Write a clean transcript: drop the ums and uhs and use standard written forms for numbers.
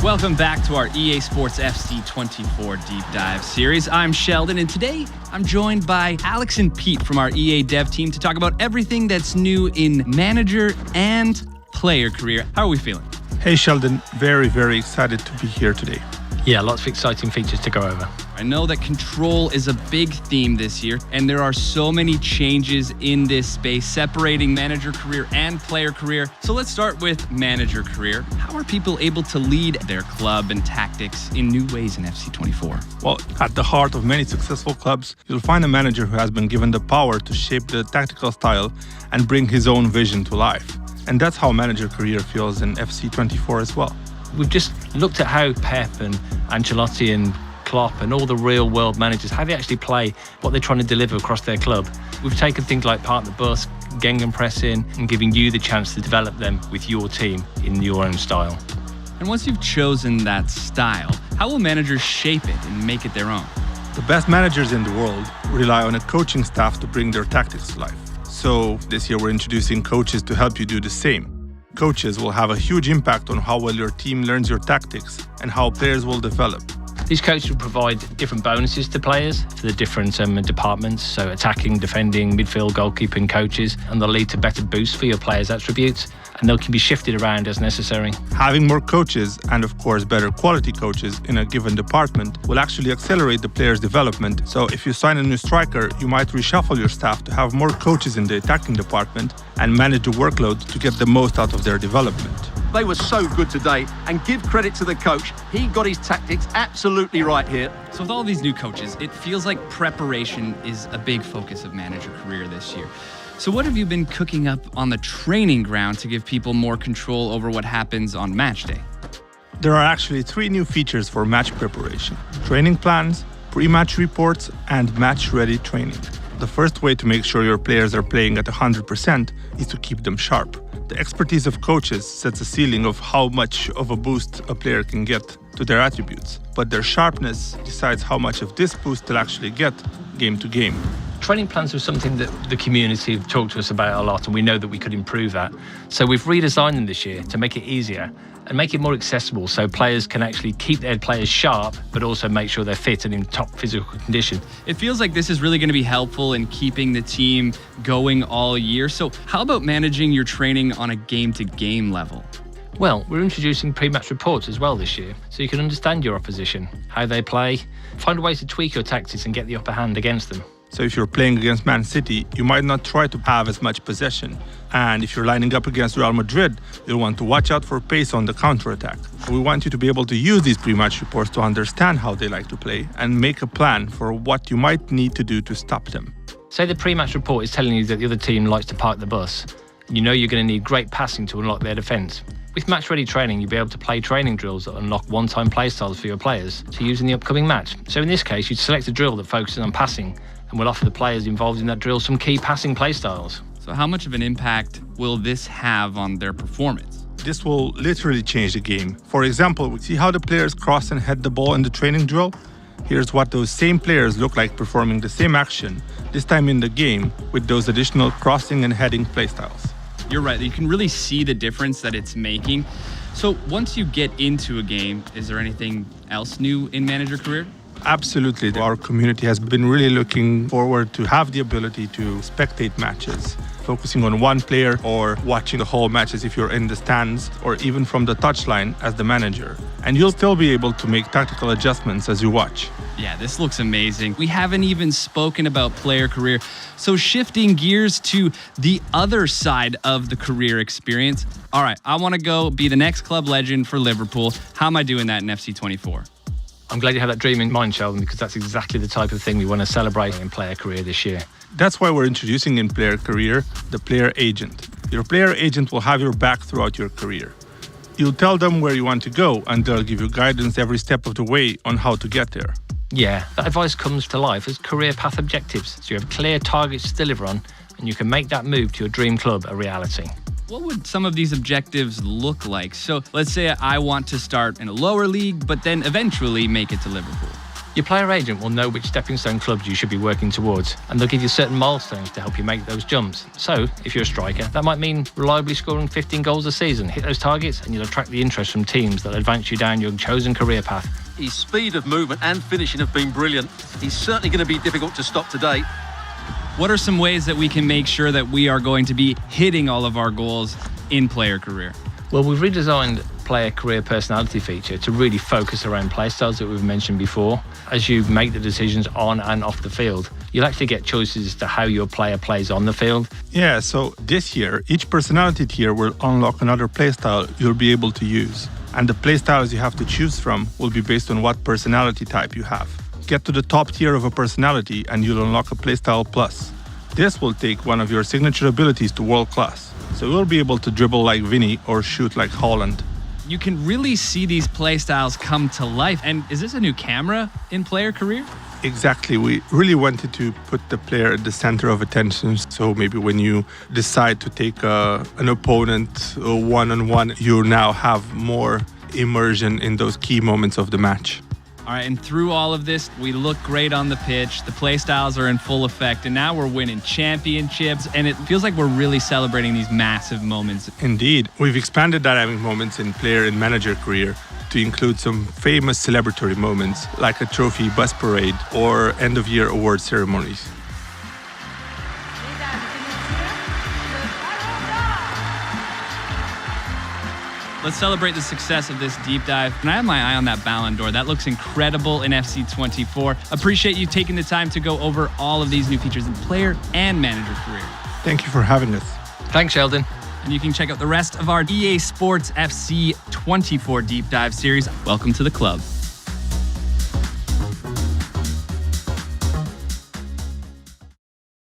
Welcome back to our EA Sports FC 24 Deep Dive series. I'm Sheldon, and today I'm joined by Alex and Pete from our EA Dev team to talk about everything that's new in manager and player career. How are we feeling? Hey Sheldon, very, very excited to be here today. Yeah, lots of exciting features to go over. I know that control is a big theme this year, and there are so many changes in this space, separating manager career and player career. So let's start with manager career. How are people able to lead their club and tactics in new ways in FC24? Well, at the heart of many successful clubs, you'll find a manager who has been given the power to shape the tactical style and bring his own vision to life. And that's how manager career feels in FC24 as well. We've just looked at how Pep and Ancelotti and Klopp and all the real world managers, how they actually play, what they're trying to deliver across their club. We've taken things like park the bus, gegenpressing, and giving you the chance to develop them with your team in your own style. And once you've chosen that style, how will managers shape it and make it their own? The best managers in the world rely on a coaching staff to bring their tactics to life. So this year we're introducing coaches to help you do the same. Coaches will have a huge impact on how well your team learns your tactics and how players will develop. These coaches will provide different bonuses to players for the different departments, so attacking, defending, midfield, goalkeeping coaches, and they'll lead to better boosts for your players' attributes, and they can be shifted around as necessary. Having more coaches, and of course better quality coaches in a given department, will actually accelerate the player's development. So if you sign a new striker, you might reshuffle your staff to have more coaches in the attacking department and manage the workload to get the most out of their development. They were so good today, and give credit to the coach. He got his tactics absolutely right here. So with all these new coaches, it feels like preparation is a big focus of manager career this year. So what have you been cooking up on the training ground to give people more control over what happens on match day? There are actually 3 new features for match preparation: training plans, pre-match reports, and match-ready training. The first way to make sure your players are playing at 100% is to keep them sharp. The expertise of coaches sets a ceiling of how much of a boost a player can get to their attributes, but their sharpness decides how much of this boost they'll actually get game to game. Training plans are something that the community have talked to us about a lot, and we know that we could improve that. So we've redesigned them this year to make it easier and make it more accessible so players can actually keep their players sharp, but also make sure they're fit and in top physical condition. It feels like this is really going to be helpful in keeping the team going all year. So how about managing your training on a game-to-game level? Well, we're introducing pre-match reports as well this year, so you can understand your opposition, how they play, find ways to tweak your tactics and get the upper hand against them. So if you're playing against Man City, you might not try to have as much possession. And if you're lining up against Real Madrid, you'll want to watch out for pace on the counter-attack. We want you to be able to use these pre-match reports to understand how they like to play and make a plan for what you might need to do to stop them. Say the pre-match report is telling you that the other team likes to park the bus. You know you're going to need great passing to unlock their defence. With match-ready training, you'll be able to play training drills that unlock one-time play styles for your players to use in the upcoming match. So in this case, you'd select a drill that focuses on passing, and we'll offer the players involved in that drill some key passing play styles. So how much of an impact will this have on their performance? This will literally change the game. For example, we see how the players cross and head the ball in the training drill. Here's what those same players look like performing the same action, this time in the game, with those additional crossing and heading play styles. You're right, you can really see the difference that it's making. So once you get into a game, is there anything else new in manager career? Absolutely. Our community has been really looking forward to have the ability to spectate matches, focusing on one player or watching the whole matches if you're in the stands or even from the touchline as the manager. And you'll still be able to make tactical adjustments as you watch. Yeah, this looks amazing. We haven't even spoken about player career. So shifting gears to the other side of the career experience. All right, I want to go be the next club legend for Liverpool. How am I doing that in FC24? I'm glad you have that dream in mind, Sheldon, because that's exactly the type of thing we want to celebrate in player career this year. That's why we're introducing in player career the player agent. Your player agent will have your back throughout your career. You'll tell them where you want to go, and they'll give you guidance every step of the way on how to get there. Yeah, that advice comes to life as career path objectives, so you have clear targets to deliver on, and you can make that move to your dream club a reality. What would some of these objectives look like? So let's say I want to start in a lower league, but then eventually make it to Liverpool. Your player agent will know which stepping stone clubs you should be working towards, and they'll give you certain milestones to help you make those jumps. So, if you're a striker, that might mean reliably scoring 15 goals a season. Hit those targets and you'll attract the interest from teams that'll advance you down your chosen career path. His speed of movement and finishing have been brilliant. He's certainly going to be difficult to stop today. What are some ways that we can make sure that we are going to be hitting all of our goals in player career? Well, we've redesigned player career personality feature to really focus around play styles that we've mentioned before. As you make the decisions on and off the field, you'll actually get choices as to how your player plays on the field. Yeah, so this year, each personality tier will unlock another playstyle you'll be able to use. And the playstyles you have to choose from will be based on what personality type you have. Get to the top tier of a personality and you'll unlock a playstyle plus. This will take one of your signature abilities to world class. So you'll be able to dribble like Vinny or shoot like Haaland. You can really see these play styles come to life. And is this a new camera in player career? Exactly. We really wanted to put the player at the center of attention. So maybe when you decide to take an opponent one-on-one, you now have more immersion in those key moments of the match. All right, and through all of this, we look great on the pitch. The play styles are in full effect, and now we're winning championships, and it feels like we're really celebrating these massive moments. Indeed. We've expanded dynamic moments in player and manager career to include some famous celebratory moments, like a trophy bus parade or end-of-year award ceremonies. Let's celebrate the success of this deep dive. And I have my eye on that Ballon d'Or. That looks incredible in FC24. Appreciate you taking the time to go over all of these new features in player and manager career. Thank you for having us. Thanks, Sheldon. And you can check out the rest of our EA Sports FC 24 deep dive series. Welcome to the club.